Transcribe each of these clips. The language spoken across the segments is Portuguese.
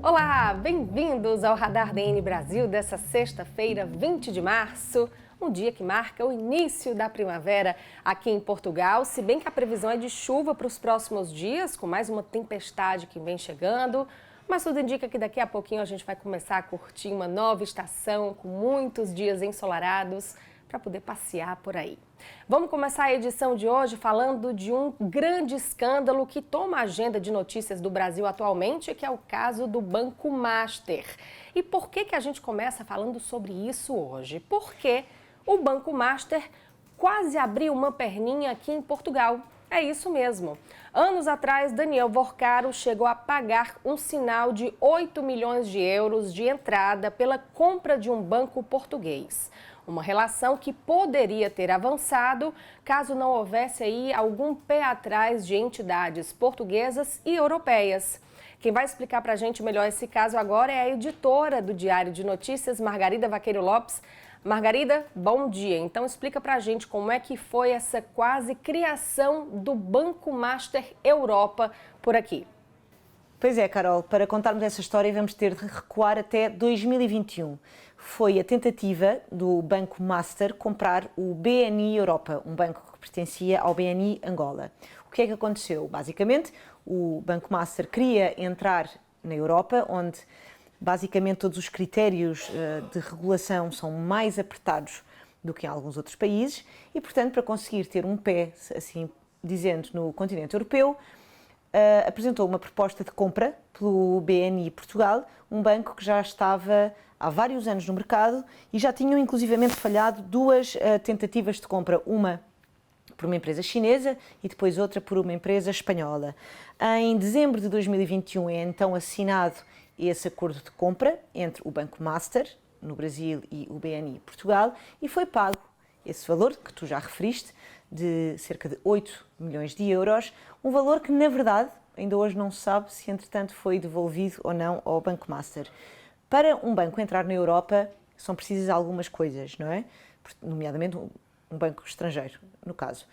Olá, bem-vindos ao Radar DN Brasil dessa sexta-feira, 20 de março, um dia que marca o início da primavera aqui em Portugal, se bem que a previsão é de chuva para os próximos dias, com mais uma tempestade que vem chegando, mas tudo indica que daqui a pouquinho a gente vai começar a curtir uma nova estação com muitos dias ensolarados para poder passear por aí. Vamos começar a edição de hoje falando de um grande escândalo que toma a agenda de notícias do Brasil atualmente, que é o caso do Banco Master. E por que a gente começa falando sobre isso hoje? Porque o Banco Master quase abriu uma perninha aqui em Portugal. É isso mesmo. Anos atrás, Daniel Vorcaro chegou a pagar um sinal de 8 milhões de euros de entrada pela compra de um banco português. Uma relação que poderia ter avançado caso não houvesse aí algum pé atrás de entidades portuguesas e europeias. Quem vai explicar para a gente melhor esse caso agora é a editora do Diário de Notícias, Margarida Vaqueiro Lopes. Margarida, bom dia. Então explica para a gente como é que foi essa quase criação do Banco Master Europa por aqui. Pois é, Carol, para contarmos essa história vamos ter de recuar até 2021. Foi a tentativa do Banco Master comprar o BNI Europa, um banco que pertencia ao BNI Angola. O que é que aconteceu? Basicamente, o Banco Master queria entrar na Europa, onde basicamente todos os critérios de regulação são mais apertados do que em alguns outros países e, portanto, para conseguir ter um pé, assim dizendo, no continente europeu, apresentou uma proposta de compra pelo BNI Portugal, um banco que já estava há vários anos no mercado e já tinham inclusivamente falhado duas tentativas de compra, uma por uma empresa chinesa e depois outra por uma empresa espanhola. Em dezembro de 2021 é então assinado esse acordo de compra entre o Banco Master, no Brasil, e o BNI Portugal e foi pago esse valor, que tu já referiste, de cerca de 8 milhões de euros, um valor que, na verdade, ainda hoje não se sabe se, entretanto, foi devolvido ou não ao Banco Master. Para um banco entrar na Europa, são precisas algumas coisas, não é? Nomeadamente um banco estrangeiro, no caso.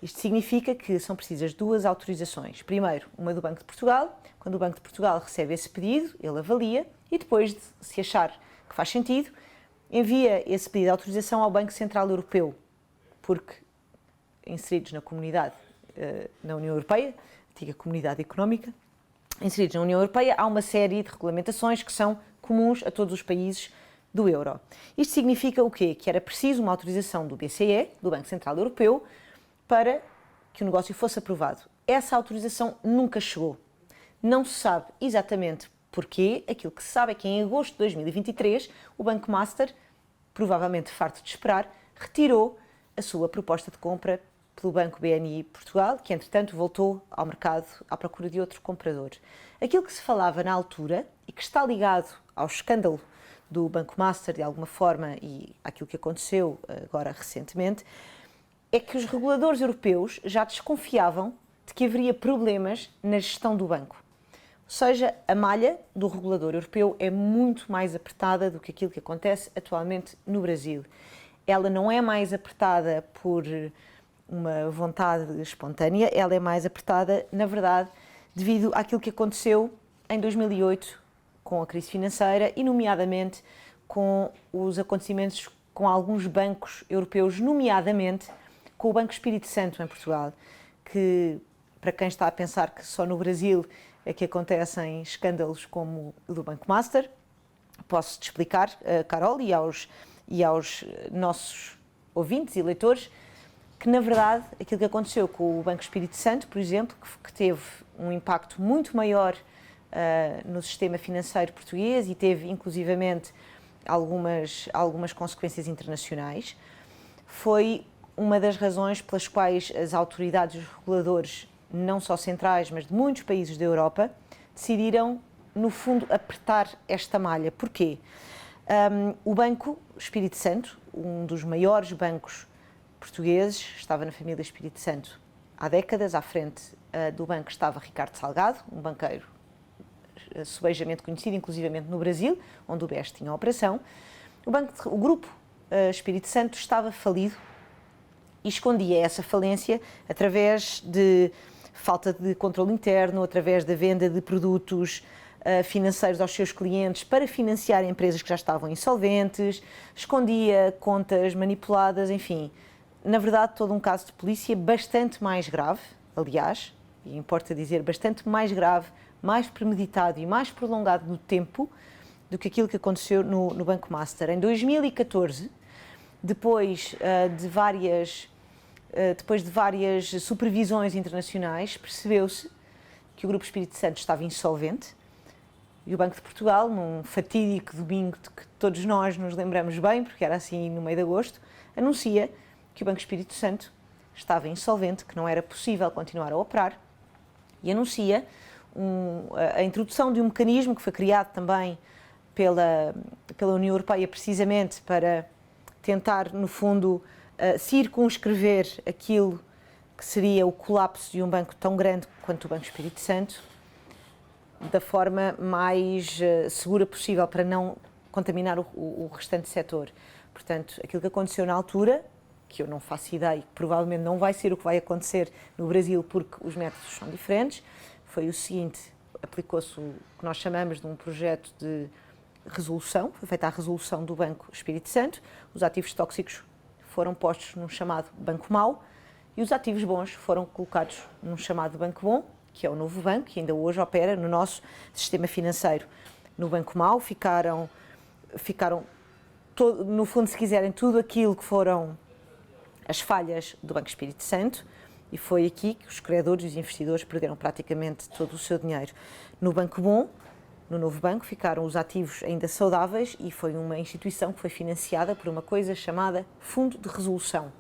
Isto significa que são precisas duas autorizações. Primeiro, uma do Banco de Portugal. Quando o Banco de Portugal recebe esse pedido, ele avalia e depois, se achar que faz sentido, envia esse pedido de autorização ao Banco Central Europeu, porque inseridos na comunidade, na União Europeia, antiga Comunidade Económica, inseridos na União Europeia, há uma série de regulamentações que são comuns a todos os países do euro. Isto significa o quê? Que era preciso uma autorização do BCE, do Banco Central Europeu, para que o negócio fosse aprovado. Essa autorização nunca chegou. Não se sabe exatamente porquê. Aquilo que se sabe é que em agosto de 2023 o Banco Master, provavelmente farto de esperar, retirou a sua proposta de compra pelo Banco BNI Portugal, que entretanto voltou ao mercado à procura de outro comprador. Aquilo que se falava na altura e que está ligado ao escândalo do Banco Master de alguma forma e àquilo que aconteceu agora recentemente, é que os reguladores europeus já desconfiavam de que haveria problemas na gestão do banco. Ou seja, a malha do regulador europeu é muito mais apertada do que aquilo que acontece atualmente no Brasil. Ela não é mais apertada por uma vontade espontânea, ela é mais apertada, na verdade, devido àquilo que aconteceu em 2008 com a crise financeira e, nomeadamente, com os acontecimentos com alguns bancos europeus, nomeadamente com o Banco Espírito Santo em Portugal, que, para quem está a pensar que só no Brasil é que acontecem escândalos como o do Banco Master, posso-te explicar, Carol, e aos nossos ouvintes e leitores, que, na verdade, aquilo que aconteceu com o Banco Espírito Santo, por exemplo, que teve um impacto muito maior no sistema financeiro português e teve, inclusivamente, algumas consequências internacionais, foi uma das razões pelas quais as autoridades e os reguladores, não só centrais, mas de muitos países da Europa, decidiram, no fundo, apertar esta malha. Porquê? O Banco Espírito Santo, um dos maiores bancos portugueses, estava na família Espírito Santo há décadas. À frente do banco estava Ricardo Salgado, um banqueiro subejamente conhecido, inclusivamente no Brasil, onde o BES tinha a operação. O grupo Espírito Santo estava falido e escondia essa falência através de falta de controle interno, através da venda de produtos financeiros aos seus clientes para financiar empresas que já estavam insolventes, escondia contas manipuladas, enfim. Na verdade, todo um caso de polícia bastante mais grave, aliás, e importa dizer, bastante mais grave, mais premeditado e mais prolongado no tempo do que aquilo que aconteceu no Banco Master. Em 2014, depois de várias supervisões internacionais, percebeu-se que o Grupo Espírito Santo estava insolvente e o Banco de Portugal, num fatídico domingo de que todos nós nos lembramos bem, porque era assim no meio de agosto, anuncia que o Banco Espírito Santo estava insolvente, que não era possível continuar a operar, e anuncia a introdução de um mecanismo que foi criado também pela União Europeia precisamente para tentar, no fundo, circunscrever aquilo que seria o colapso de um banco tão grande quanto o Banco Espírito Santo, da forma mais segura possível para não contaminar o restante setor. Portanto, aquilo que aconteceu na altura, que eu não faço ideia, que provavelmente não vai ser o que vai acontecer no Brasil porque os métodos são diferentes, foi o seguinte: aplicou-se o que nós chamamos de um projeto de resolução, foi feita a resolução do Banco Espírito Santo, os ativos tóxicos foram postos num chamado Banco Mau e os ativos bons foram colocados num chamado Banco Bom, que é o novo banco, que ainda hoje opera no nosso sistema financeiro. No Banco Mau ficaram no fundo, se quiserem, tudo aquilo que foram as falhas do Banco Espírito Santo, e foi aqui que os credores e os investidores perderam praticamente todo o seu dinheiro. No Banco Bom, no novo banco, ficaram os ativos ainda saudáveis e foi uma instituição que foi financiada por uma coisa chamada Fundo de Resolução.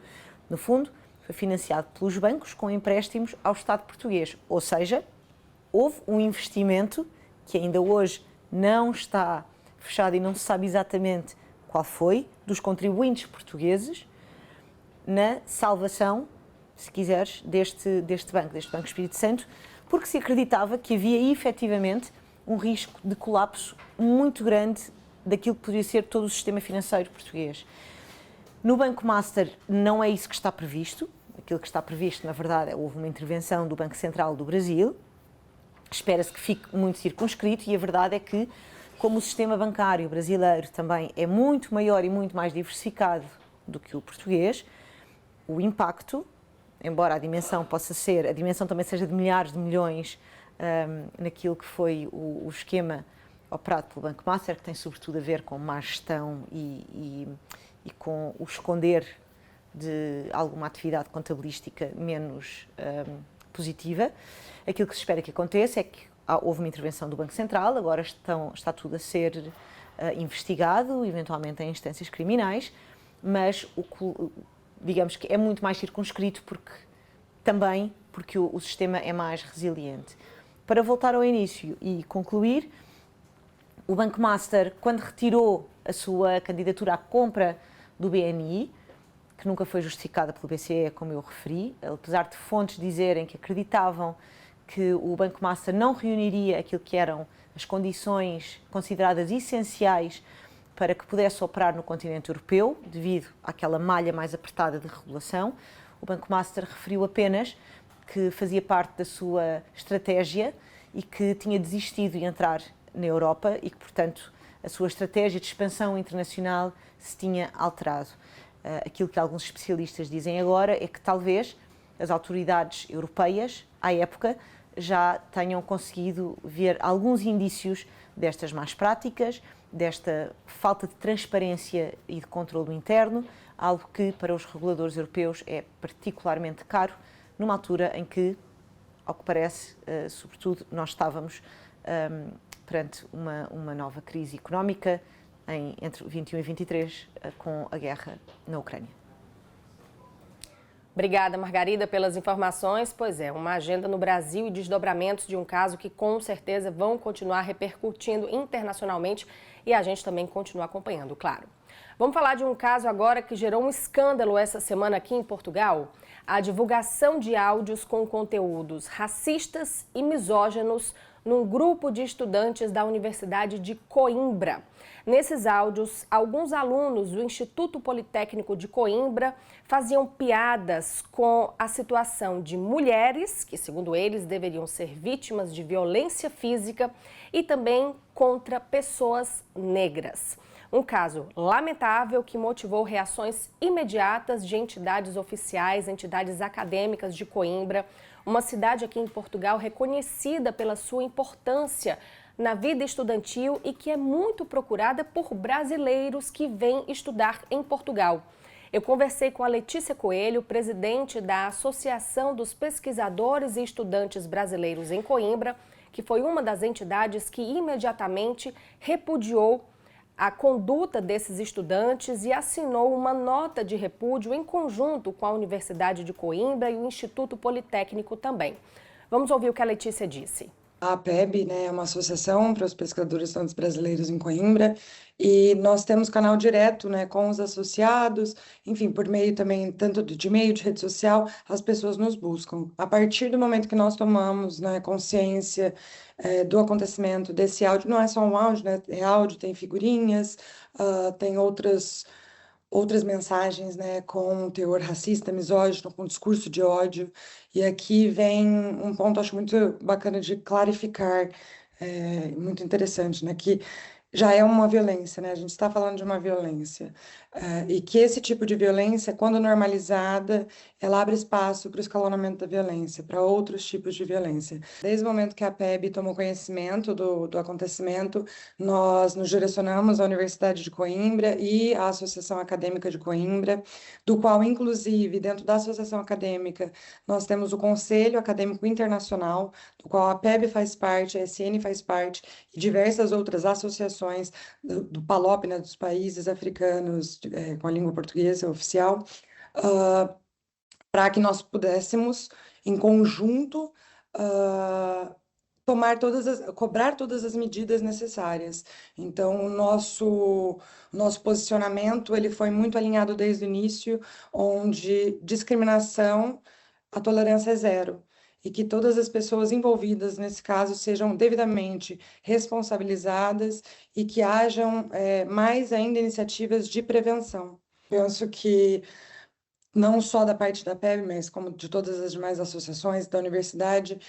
No fundo, foi financiado pelos bancos com empréstimos ao Estado português, ou seja, houve um investimento que ainda hoje não está fechado e não se sabe exatamente qual foi, dos contribuintes portugueses, na salvação, se quiseres, deste Banco Espírito Santo, porque se acreditava que havia efetivamente um risco de colapso muito grande daquilo que poderia ser todo o sistema financeiro português. No Banco Master não é isso que está previsto. Aquilo que está previsto, na verdade, houve uma intervenção do Banco Central do Brasil. Espera-se que fique muito circunscrito e a verdade é que, como o sistema bancário brasileiro também é muito maior e muito mais diversificado do que o português, o impacto, embora a dimensão também seja de milhares de milhões naquilo que foi o esquema operado pelo Banco Master, que tem sobretudo a ver com má gestão e com o esconder de alguma atividade contabilística menos positiva. Aquilo que se espera que aconteça é que houve uma intervenção do Banco Central, agora está tudo a ser investigado, eventualmente em instâncias criminais, mas digamos que é muito mais circunscrito porque o sistema é mais resiliente. Para voltar ao início e concluir, o Banco Master, quando retirou a sua candidatura à compra do BNI, que nunca foi justificada pelo BCE, como eu referi, apesar de fontes dizerem que acreditavam que o Banco Master não reuniria aquilo que eram as condições consideradas essenciais para que pudesse operar no continente europeu, devido àquela malha mais apertada de regulação, o Banco Master referiu apenas que fazia parte da sua estratégia e que tinha desistido de entrar na Europa e que, portanto, a sua estratégia de expansão internacional se tinha alterado. Aquilo que alguns especialistas dizem agora é que talvez as autoridades europeias, à época, já tenham conseguido ver alguns indícios destas más práticas, desta falta de transparência e de controle interno, algo que para os reguladores europeus é particularmente caro, numa altura em que, ao que parece, sobretudo, nós estávamos perante uma nova crise económica entre 21 e 23, com a guerra na Ucrânia. Obrigada, Margarida, pelas informações. Pois é, uma agenda no Brasil e desdobramentos de um caso que com certeza vão continuar repercutindo internacionalmente e a gente também continua acompanhando, claro. Vamos falar de um caso agora que gerou um escândalo essa semana aqui em Portugal. A divulgação de áudios com conteúdos racistas e misóginos num grupo de estudantes da Universidade de Coimbra. Nesses áudios, alguns alunos do Instituto Politécnico de Coimbra faziam piadas com a situação de mulheres, que segundo eles deveriam ser vítimas de violência física, e também contra pessoas negras. Um caso lamentável que motivou reações imediatas de entidades oficiais, entidades acadêmicas de Coimbra, uma cidade aqui em Portugal reconhecida pela sua importância na vida estudantil e que é muito procurada por brasileiros que vêm estudar em Portugal. Eu conversei com a Letícia Coelho, presidente da Associação dos Pesquisadores e Estudantes Brasileiros em Coimbra, que foi uma das entidades que imediatamente repudiou a conduta desses estudantes e assinou uma nota de repúdio em conjunto com a Universidade de Coimbra e o Instituto Politécnico também. Vamos ouvir o que a Letícia disse. A APEB, né, é uma associação para os pescadores e estudantes brasileiros em Coimbra, e nós temos canal direto, né, com os associados, enfim, por meio também, tanto de e-mail, de rede social, as pessoas nos buscam. A partir do momento que nós tomamos, né, consciência do acontecimento desse áudio, não é só um áudio, né, é áudio, tem figurinhas, tem outras mensagens, né, com teor racista, misógino, com discurso de ódio. E aqui vem um ponto, acho muito bacana de clarificar, muito interessante, né, que já é uma violência, né, a gente está falando de uma violência, e que esse tipo de violência, quando normalizada, ela abre espaço para o escalonamento da violência, para outros tipos de violência. Desde o momento que a PEB tomou conhecimento do acontecimento, nós nos direcionamos à Universidade de Coimbra e à Associação Acadêmica de Coimbra, do qual, inclusive, dentro da Associação Acadêmica, nós temos o Conselho Acadêmico Internacional, do qual a PEB faz parte, a SN faz parte, e diversas outras associações do PALOP, né, dos países africanos com a língua portuguesa oficial, para que nós pudéssemos, em conjunto, cobrar todas as medidas necessárias. Então, o nosso posicionamento ele foi muito alinhado desde o início, onde discriminação, a tolerância é zero. E que todas as pessoas envolvidas nesse caso sejam devidamente responsabilizadas e que hajam mais ainda iniciativas de prevenção. Penso que não só da parte da PEB, mas como de todas as demais associações da universidade,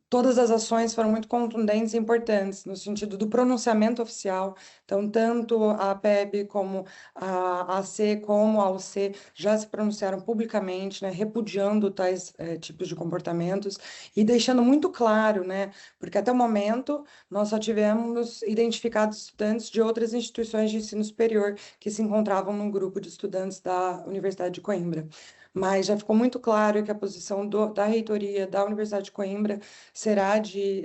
todas as ações foram muito contundentes e importantes no sentido do pronunciamento oficial. Então, tanto a PEB como a AC, como a UC já se pronunciaram publicamente, né, repudiando tais tipos de comportamentos e deixando muito claro, né, porque até o momento nós só tivemos identificados estudantes de outras instituições de ensino superior que se encontravam num grupo de estudantes da Universidade de Coimbra. Mas já ficou muito claro que a posição da reitoria da Universidade de Coimbra será de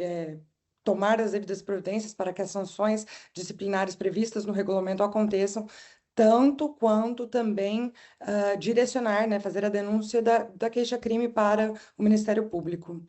tomar as devidas providências para que as sanções disciplinares previstas no regulamento aconteçam, tanto quanto também direcionar, né, fazer a denúncia da queixa-crime para o Ministério Público.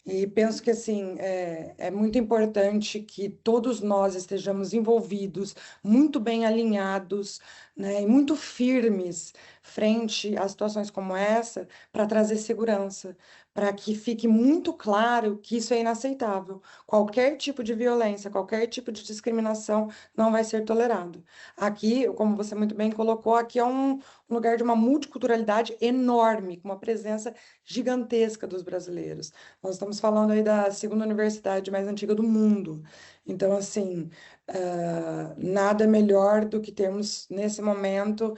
E penso que, assim, é muito importante que todos nós estejamos envolvidos, muito bem alinhados, né, e muito firmes frente a situações como essa, para trazer segurança, para que fique muito claro que isso é inaceitável. Qualquer tipo de violência, qualquer tipo de discriminação não vai ser tolerado. Aqui, como você muito bem colocou, aqui é um lugar de uma multiculturalidade enorme, com uma presença gigantesca dos brasileiros. Nós estamos falando aí da segunda universidade mais antiga do mundo. Então, assim, nada melhor do que termos, nesse momento,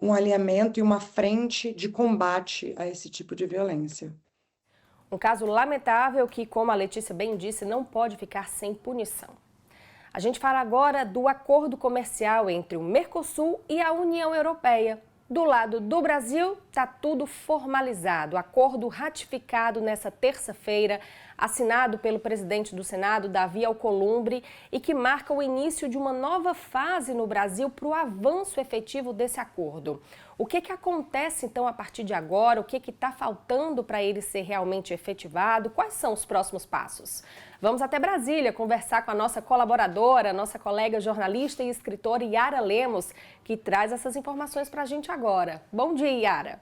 um alinhamento e uma frente de combate a esse tipo de violência. Um caso lamentável que, como a Letícia bem disse, não pode ficar sem punição. A gente fala agora do acordo comercial entre o Mercosul e a União Europeia. Do lado do Brasil, está tudo formalizado. Acordo ratificado nessa terça-feira, assinado pelo presidente do Senado, Davi Alcolumbre, e que marca o início de uma nova fase no Brasil para o avanço efetivo desse acordo. O que acontece, então, a partir de agora? O que está faltando para ele ser realmente efetivado? Quais são os próximos passos? Vamos até Brasília conversar com a nossa colaboradora, nossa colega jornalista e escritora Yara Lemos, que traz essas informações para a gente agora. Bom dia, Yara.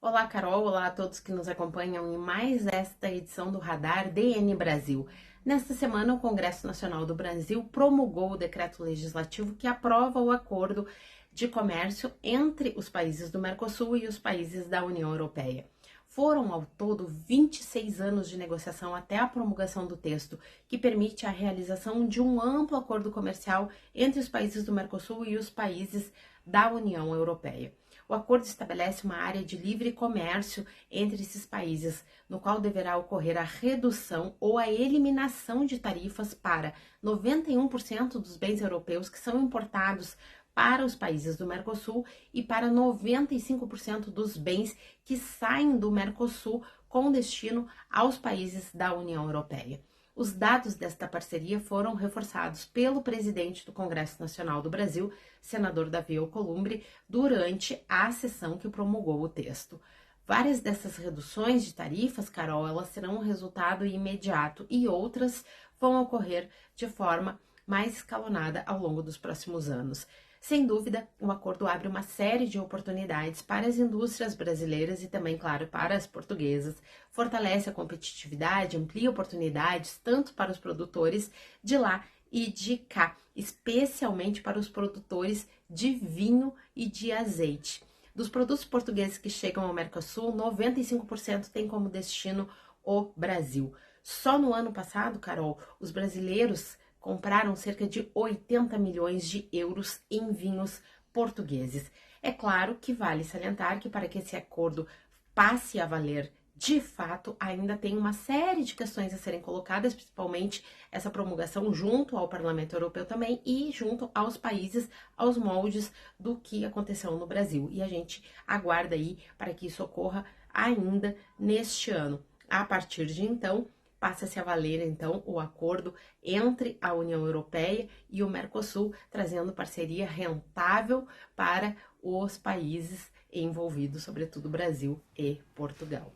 Olá, Carol. Olá a todos que nos acompanham em mais esta edição do Radar DN Brasil. Nesta semana, o Congresso Nacional do Brasil promulgou o decreto legislativo que aprova o acordo de comércio entre os países do Mercosul e os países da União Europeia. Foram, ao todo, 26 anos de negociação até a promulgação do texto, que permite a realização de um amplo acordo comercial entre os países do Mercosul e os países da União Europeia. O acordo estabelece uma área de livre comércio entre esses países, no qual deverá ocorrer a redução ou a eliminação de tarifas para 91% dos bens europeus que são importados para os países do Mercosul e para 95% dos bens que saem do Mercosul com destino aos países da União Europeia. Os dados desta parceria foram reforçados pelo presidente do Congresso Nacional do Brasil, senador Davi Alcolumbre, durante a sessão que promulgou o texto. Várias dessas reduções de tarifas, Carol, elas serão um resultado imediato e outras vão ocorrer de forma mais escalonada ao longo dos próximos anos. Sem dúvida, o acordo abre uma série de oportunidades para as indústrias brasileiras e também, claro, para as portuguesas, fortalece a competitividade, amplia oportunidades tanto para os produtores de lá e de cá, especialmente para os produtores de vinho e de azeite. Dos produtos portugueses que chegam ao Mercosul, 95% tem como destino o Brasil. Só no ano passado, Carol, os brasileiros compraram cerca de 80 milhões de euros em vinhos portugueses. É claro que vale salientar que para que esse acordo passe a valer de fato, ainda tem uma série de questões a serem colocadas, principalmente essa promulgação junto ao Parlamento Europeu também e junto aos países, aos moldes do que aconteceu no Brasil. E a gente aguarda aí para que isso ocorra ainda neste ano. A partir de então, passa-se a valer, então, o acordo entre a União Europeia e o Mercosul, trazendo parceria rentável para os países envolvidos, sobretudo Brasil e Portugal.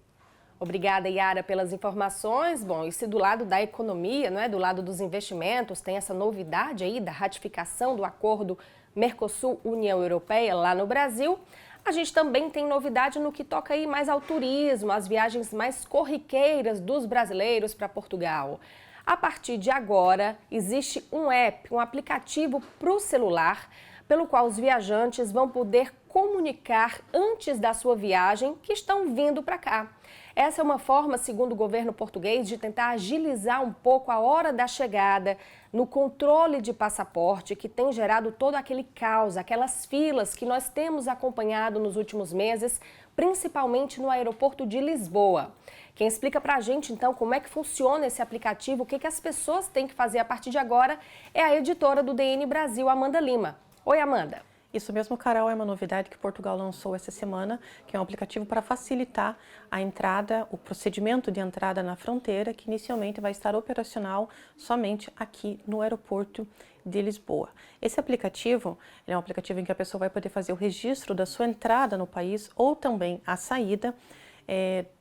Obrigada, Yara, pelas informações. Bom, e se do lado da economia, não é, do lado dos investimentos, tem essa novidade aí da ratificação do acordo Mercosul-União Europeia lá no Brasil, a gente também tem novidade no que toca aí mais ao turismo, às viagens mais corriqueiras dos brasileiros para Portugal. A partir de agora, existe um app, um aplicativo para o celular, pelo qual os viajantes vão poder comunicar antes da sua viagem que estão vindo para cá. Essa é uma forma, segundo o governo português, de tentar agilizar um pouco a hora da chegada no controle de passaporte, que tem gerado todo aquele caos, aquelas filas que nós temos acompanhado nos últimos meses, principalmente no aeroporto de Lisboa. Quem explica pra gente, então, como é que funciona esse aplicativo, o que as pessoas têm que fazer a partir de agora, é a editora do DN Brasil, Amanda Lima. Oi, Amanda. Isso mesmo, Carol, é uma novidade que Portugal lançou essa semana, que é um aplicativo para facilitar a entrada, o procedimento de entrada na fronteira, que inicialmente vai estar operacional somente aqui no aeroporto de Lisboa. Esse aplicativo é um aplicativo em que a pessoa vai poder fazer o registro da sua entrada no país ou também a saída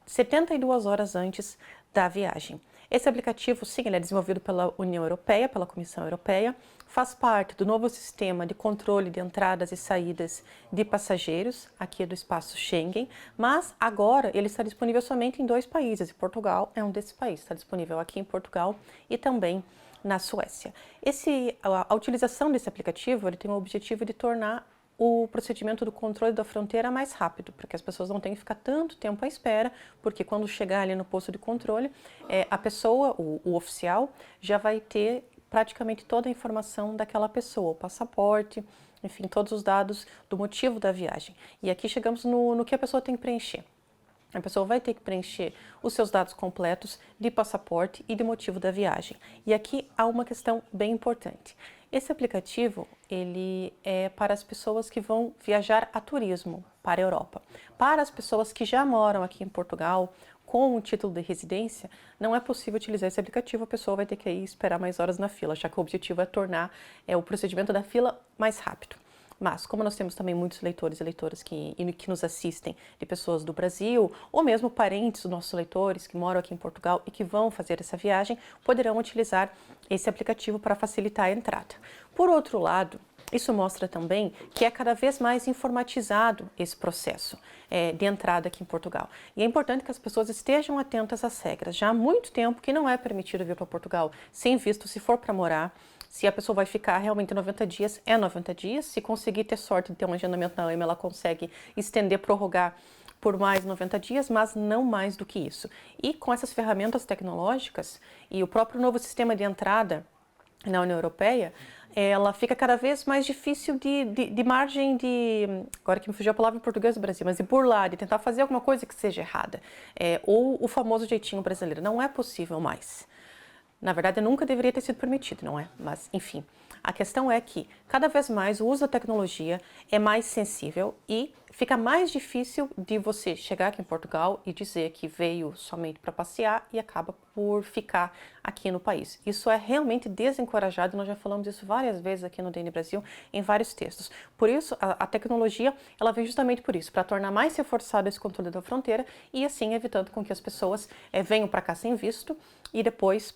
72 horas antes da viagem. Esse aplicativo, sim, ele é desenvolvido pela União Europeia, pela Comissão Europeia, faz parte do novo sistema de controle de entradas e saídas de passageiros aqui do espaço Schengen, mas agora ele está disponível somente em 2 países, e Portugal é um desses países, está disponível aqui em Portugal e também na Suécia. A utilização desse aplicativo ele tem o objetivo de tornar o procedimento do controle da fronteira mais rápido, para que as pessoas não tenham que ficar tanto tempo à espera, porque quando chegar ali no posto de controle, a pessoa, o oficial, já vai ter praticamente toda a informação daquela pessoa, o passaporte, enfim, todos os dados do motivo da viagem. E aqui chegamos no que a pessoa tem que preencher. A pessoa vai ter que preencher os seus dados completos de passaporte e de motivo da viagem. E aqui há uma questão bem importante. Esse aplicativo, ele é para as pessoas que vão viajar a turismo para a Europa. Para as pessoas que já moram aqui em Portugal com o título de residência, não é possível utilizar esse aplicativo, a pessoa vai ter que ir esperar mais horas na fila, já que o objetivo é tornar o procedimento da fila mais rápido. Mas, como nós temos também muitos leitores e leitoras que nos assistem, de pessoas do Brasil, ou mesmo parentes dos nossos leitores que moram aqui em Portugal e que vão fazer essa viagem, poderão utilizar esse aplicativo para facilitar a entrada. Por outro lado, Isso mostra também que é cada vez mais informatizado esse processo de entrada aqui em Portugal. E é importante que as pessoas estejam atentas às regras. Já há muito tempo que não é permitido vir para Portugal sem visto se for para morar. Se a pessoa vai ficar realmente 90 dias, é 90 dias. Se conseguir ter sorte de ter um agendamento na AMA, ela consegue estender, prorrogar por mais 90 dias, mas não mais do que isso. E com essas ferramentas tecnológicas e o próprio novo sistema de entrada na União Europeia, ela fica cada vez mais difícil de margem de, agora que me fugiu a palavra em português do Brasil, mas de burlar, de tentar fazer alguma coisa que seja errada. Ou o famoso jeitinho brasileiro. Não é possível mais. Na verdade, nunca deveria ter sido permitido, não é? Mas, enfim, a questão é que cada vez mais o uso da tecnologia é mais sensível e fica mais difícil de você chegar aqui em Portugal e dizer que veio somente para passear e acaba por ficar aqui no país. Isso é realmente desencorajado, nós já falamos isso várias vezes aqui no DN Brasil, em vários textos. Por isso, a tecnologia, ela vem justamente por isso, para tornar mais reforçado esse controle da fronteira e assim evitando com que as pessoas venham para cá sem visto e depois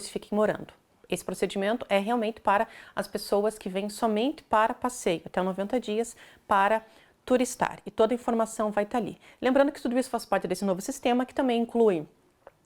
fiquem morando. Esse procedimento é realmente para as pessoas que vêm somente para passeio, até 90 dias, para turistar. E toda a informação vai estar ali. Lembrando que tudo isso faz parte desse novo sistema, que também inclui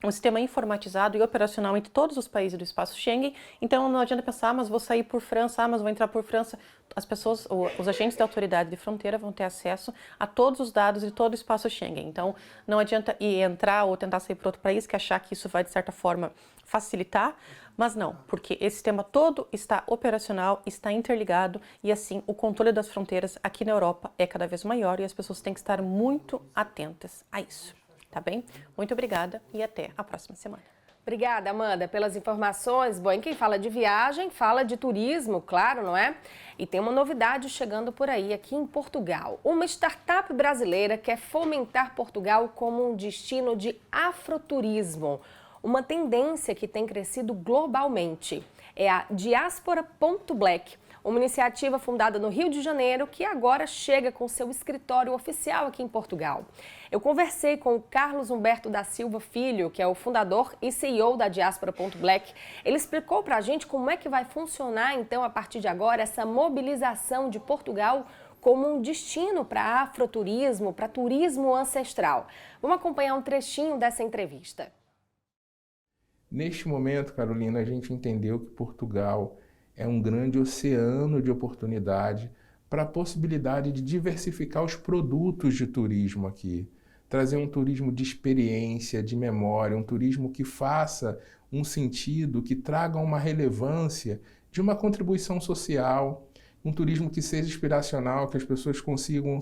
um sistema informatizado e operacional entre todos os países do espaço Schengen. Então não adianta pensar, mas vou sair por França, mas vou entrar por França. As pessoas, os agentes da autoridade de fronteira vão ter acesso a todos os dados de todo o espaço Schengen. Então não adianta ir entrar ou tentar sair para outro país que achar que isso vai de certa forma facilitar, mas não, porque esse sistema todo está operacional, está interligado e assim o controle das fronteiras aqui na Europa é cada vez maior e as pessoas têm que estar muito atentas a isso. Tá bem? Muito obrigada e até a próxima semana. Obrigada, Amanda, pelas informações. Bom, e quem fala de viagem, fala de turismo, claro, não é? E tem uma novidade chegando por aí, aqui em Portugal. Uma startup brasileira quer fomentar Portugal como um destino de afroturismo. Uma tendência que tem crescido globalmente. É a Diaspora.black, uma iniciativa fundada no Rio de Janeiro que agora chega com seu escritório oficial aqui em Portugal. Eu conversei com o Carlos Humberto da Silva Filho, que é o fundador e CEO da Diaspora.black. Ele explicou pra gente como é que vai funcionar, então, a partir de agora, essa mobilização de Portugal como um destino para afroturismo, para turismo ancestral. Vamos acompanhar um trechinho dessa entrevista. Neste momento, Carolina, a gente entendeu que Portugal é um grande oceano de oportunidade para a possibilidade de diversificar os produtos de turismo aqui. Trazer um turismo de experiência, de memória, um turismo que faça um sentido, que traga uma relevância de uma contribuição social, um turismo que seja inspiracional, que as pessoas consigam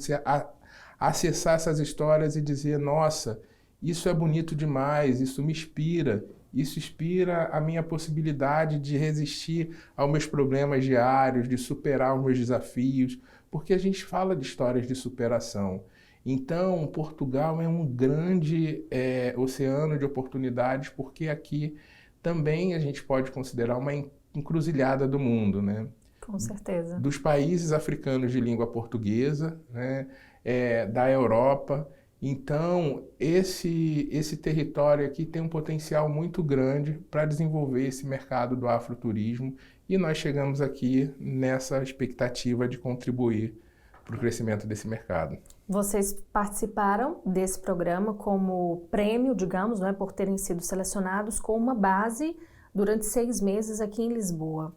acessar essas histórias e dizer, nossa, isso é bonito demais, isso me inspira. Isso inspira a minha possibilidade de resistir aos meus problemas diários, de superar os meus desafios, porque a gente fala de histórias de superação. Então, Portugal é um grande oceano de oportunidades, porque aqui também a gente pode considerar uma encruzilhada do mundo, né? Com certeza. Dos países africanos de língua portuguesa, né? Da Europa. Então, esse território aqui tem um potencial muito grande para desenvolver esse mercado do afroturismo e nós chegamos aqui nessa expectativa de contribuir para o crescimento desse mercado. Vocês participaram desse programa como prêmio, digamos, não é, por terem sido selecionados com uma base durante 6 meses aqui em Lisboa.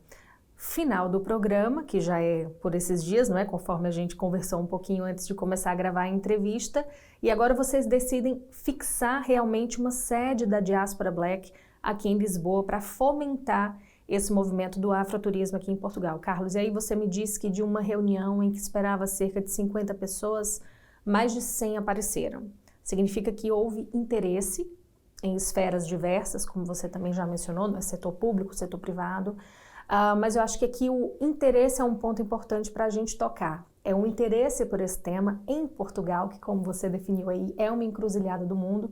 Final do programa, que já é por esses dias, não é? Conforme a gente conversou um pouquinho antes de começar a gravar a entrevista, e agora vocês decidem fixar realmente uma sede da Diaspora Black aqui em Lisboa para fomentar esse movimento do afroturismo aqui em Portugal. Carlos, e aí você me disse que de uma reunião em que esperava cerca de 50 pessoas, mais de 100 apareceram. Significa que houve interesse em esferas diversas, como você também já mencionou, no setor público, setor privado. Mas eu acho que aqui o interesse é um ponto importante para a gente tocar. É um interesse por esse tema em Portugal, que como você definiu aí, é uma encruzilhada do mundo,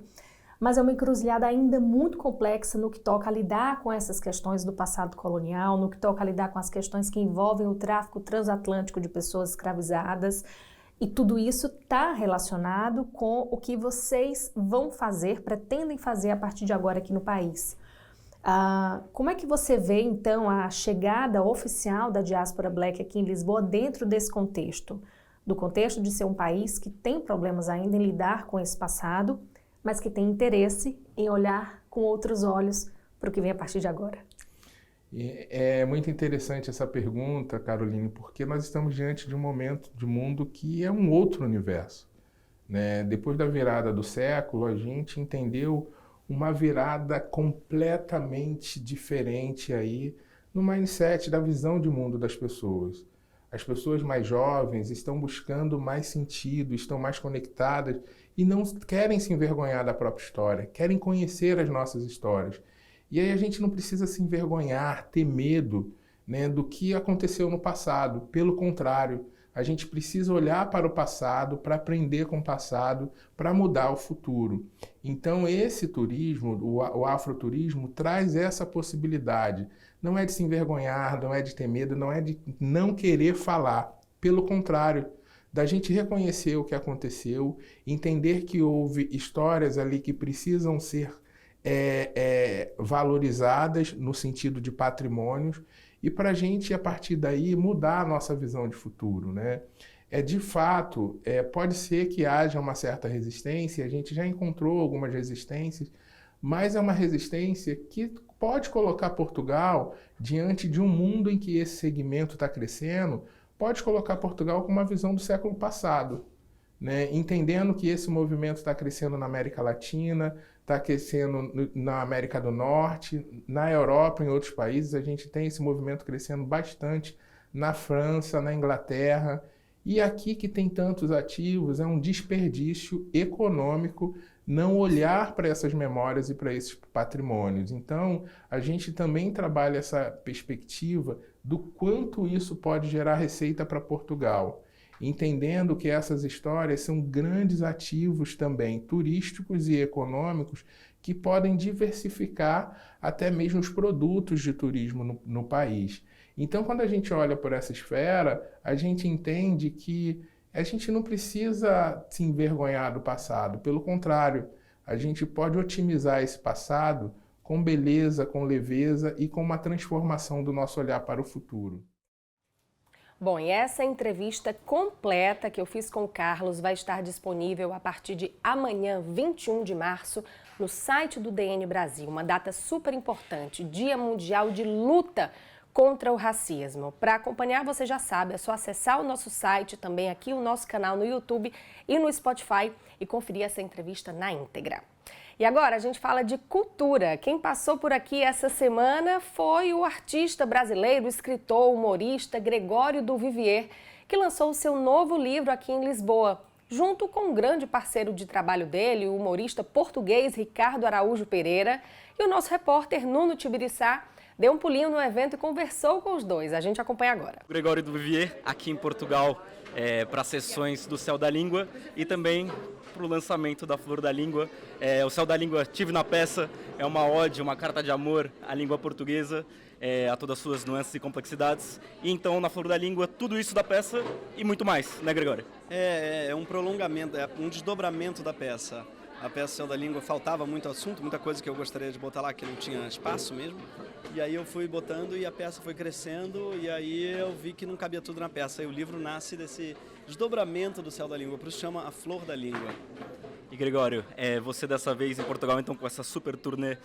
mas é uma encruzilhada ainda muito complexa no que toca a lidar com essas questões do passado colonial, no que toca a lidar com as questões que envolvem o tráfico transatlântico de pessoas escravizadas, e tudo isso está relacionado com o que vocês vão fazer, pretendem fazer a partir de agora aqui no país. Como é que você vê, então, a chegada oficial da diáspora black aqui em Lisboa dentro desse contexto? Do contexto de ser um país que tem problemas ainda em lidar com esse passado, mas que tem interesse em olhar com outros olhos para o que vem a partir de agora. É muito interessante essa pergunta, Caroline, porque nós estamos diante de um momento de mundo que é um outro universo, né? Depois da virada do século, a gente entendeu uma virada completamente diferente aí no mindset da visão de mundo das pessoas. As pessoas mais jovens estão buscando mais sentido, estão mais conectadas e não querem se envergonhar da própria história, querem conhecer as nossas histórias. E aí a gente não precisa se envergonhar, ter medo, né, do que aconteceu no passado. Pelo contrário, a gente precisa olhar para o passado, para aprender com o passado, para mudar o futuro. Então esse turismo, o afroturismo, traz essa possibilidade. Não é de se envergonhar, não é de ter medo, não é de não querer falar. Pelo contrário, da gente reconhecer o que aconteceu, entender que houve histórias ali que precisam ser valorizadas no sentido de patrimônios e para a gente, a partir daí, mudar a nossa visão de futuro, né? De fato, pode ser que haja uma certa resistência, a gente já encontrou algumas resistências, mas é uma resistência que pode colocar Portugal diante de um mundo em que esse segmento está crescendo, pode colocar Portugal com uma visão do século passado, né? Entendendo que esse movimento está crescendo na América Latina, está crescendo na América do Norte, na Europa, em outros países. A gente tem esse movimento crescendo bastante na França, na Inglaterra. E aqui que tem tantos ativos, é um desperdício econômico não olhar para essas memórias e para esses patrimônios. Então, a gente também trabalha essa perspectiva do quanto isso pode gerar receita para Portugal, entendendo que essas histórias são grandes ativos também turísticos e econômicos que podem diversificar até mesmo os produtos de turismo no país. Então, quando a gente olha por essa esfera, a gente entende que a gente não precisa se envergonhar do passado. Pelo contrário, a gente pode otimizar esse passado com beleza, com leveza e com uma transformação do nosso olhar para o futuro. Bom, e essa entrevista completa que eu fiz com o Carlos vai estar disponível a partir de amanhã, 21 de março, no site do DN Brasil. Uma data super importante, Dia Mundial de Luta contra o Racismo. Para acompanhar, você já sabe, é só acessar o nosso site, também aqui o nosso canal no YouTube e no Spotify e conferir essa entrevista na íntegra. E agora a gente fala de cultura. Quem passou por aqui essa semana foi o artista brasileiro, escritor, humorista Gregório do Vivier, que lançou o seu novo livro aqui em Lisboa, junto com um grande parceiro de trabalho dele, o humorista português Ricardo Araújo Pereira, e o nosso repórter Nuno Tibiriçá deu um pulinho no evento e conversou com os dois. A gente acompanha agora. Gregório do Vivier, aqui em Portugal, para sessões do Céu da Língua e também para o lançamento da Flor da Língua. O Céu da Língua, tive na peça, é uma ode, uma carta de amor à língua portuguesa, a todas as suas nuances e complexidades. E então, na Flor da Língua, tudo isso da peça e muito mais, né, Gregório? É um prolongamento, é um desdobramento da peça. A peça Céu da Língua faltava muito assunto, muita coisa que eu gostaria de botar lá que não tinha espaço mesmo. E aí eu fui botando e a peça foi crescendo e aí eu vi que não cabia tudo na peça. E o livro nasce desse desdobramento do Céu da Língua, por isso chama A Flor da Língua. E Gregório, você dessa vez em Portugal, então com essa super turnê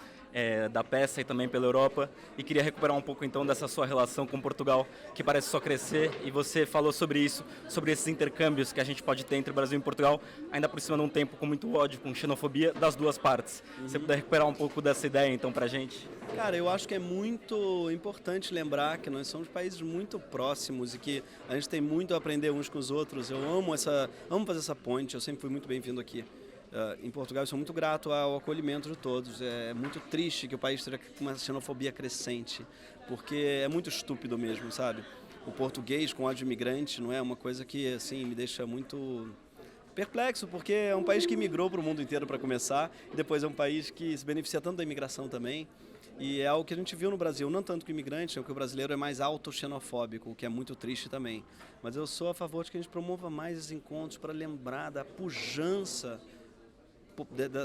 da peça e também pela Europa, e queria recuperar um pouco então dessa sua relação com Portugal, que parece só crescer, e você falou sobre isso, sobre esses intercâmbios que a gente pode ter entre Brasil e Portugal, ainda por cima de um tempo com muito ódio, com xenofobia das duas partes. Você puder recuperar um pouco dessa ideia então pra gente? Cara, eu acho que é muito importante lembrar que nós somos países muito próximos e que a gente tem muito a aprender uns com os outros. Eu amo fazer essa ponte, eu sempre fui muito bem-vindo aqui. Em Portugal eu sou muito grato ao acolhimento de todos. É muito triste que o país esteja com uma xenofobia crescente, porque é muito estúpido mesmo, sabe? O português com ódio de imigrante não é uma coisa que assim me deixa muito perplexo, porque é um país que migrou para o mundo inteiro para começar, e depois é um país que se beneficia tanto da imigração também. E é algo que a gente viu no Brasil, não tanto que o imigrante, porque o brasileiro é mais autoxenofóbico, o que é muito triste também. Mas eu sou a favor de que a gente promova mais esses encontros para lembrar da pujança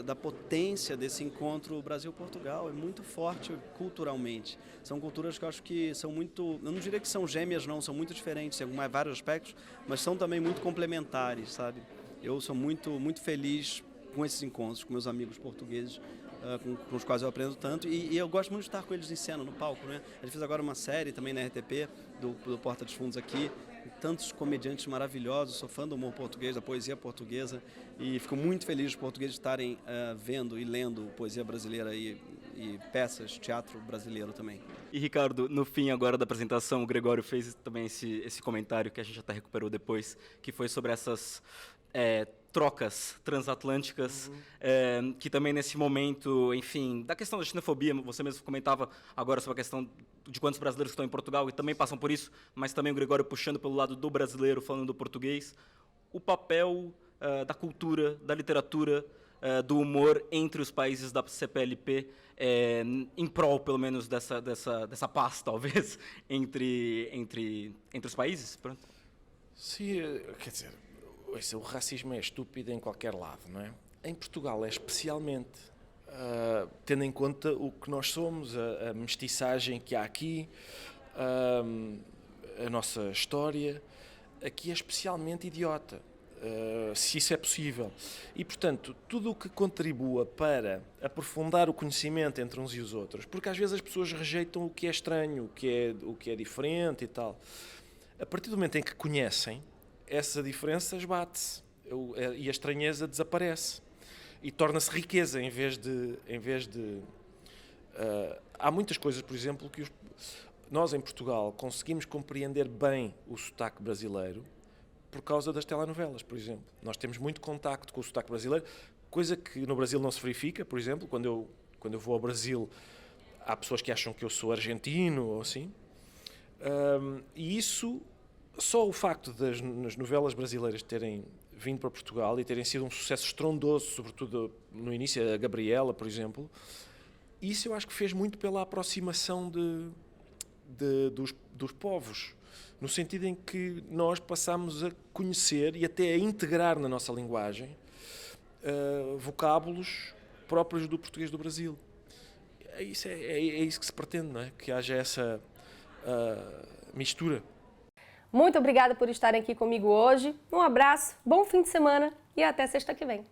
da potência desse encontro Brasil-Portugal. É muito forte culturalmente. São culturas que eu acho que são muito, eu não diria que são gêmeas não, são muito diferentes em vários aspectos, mas são também muito complementares, sabe? Eu sou muito feliz com esses encontros, com meus amigos portugueses, com os quais eu aprendo tanto, e eu gosto muito de estar com eles em cena, no palco, né? A gente fez agora uma série também na RTP, do Porta dos Fundos aqui, tantos comediantes maravilhosos, sou fã do humor português, da poesia portuguesa, e fico muito feliz os portugueses estarem vendo e lendo poesia brasileira e peças, teatro brasileiro também. E Ricardo, no fim agora da apresentação, o Gregório fez também esse comentário que a gente até recuperou depois, que foi sobre essas trocas transatlânticas, que também nesse momento, enfim, da questão da xenofobia, você mesmo comentava agora sobre a questão de quantos brasileiros estão em Portugal e também passam por isso, mas também o Gregório puxando pelo lado do brasileiro, falando do português, o papel da cultura, da literatura, do humor entre os países da CPLP, em prol, pelo menos, dessa paz, talvez, entre os países? Pronto. Sim, quer dizer, o racismo é estúpido em qualquer lado, não é? Em Portugal é especialmente, tendo em conta o que nós somos, a mestiçagem que há aqui, a nossa história, aqui é especialmente idiota, se isso é possível. E, portanto, tudo o que contribua para aprofundar o conhecimento entre uns e os outros, porque às vezes as pessoas rejeitam o que é estranho, o que é diferente e tal. A partir do momento em que conhecem, essa diferença esbate-se e a estranheza desaparece e torna-se riqueza em vez de há muitas coisas, por exemplo, que nós em Portugal conseguimos compreender bem o sotaque brasileiro por causa das telenovelas, por exemplo. Nós temos muito contacto com o sotaque brasileiro, coisa que no Brasil não se verifica, por exemplo, quando eu vou ao Brasil há pessoas que acham que eu sou argentino ou assim, e isso, só o facto das novelas brasileiras terem vindo para Portugal e terem sido um sucesso estrondoso, sobretudo no início, a Gabriela, por exemplo, isso eu acho que fez muito pela aproximação dos povos, no sentido em que nós passámos a conhecer e até a integrar na nossa linguagem vocábulos próprios do português do Brasil. É isso que se pretende, não é? Que haja essa mistura. Muito obrigada por estarem aqui comigo hoje. Um abraço, bom fim de semana e até sexta que vem.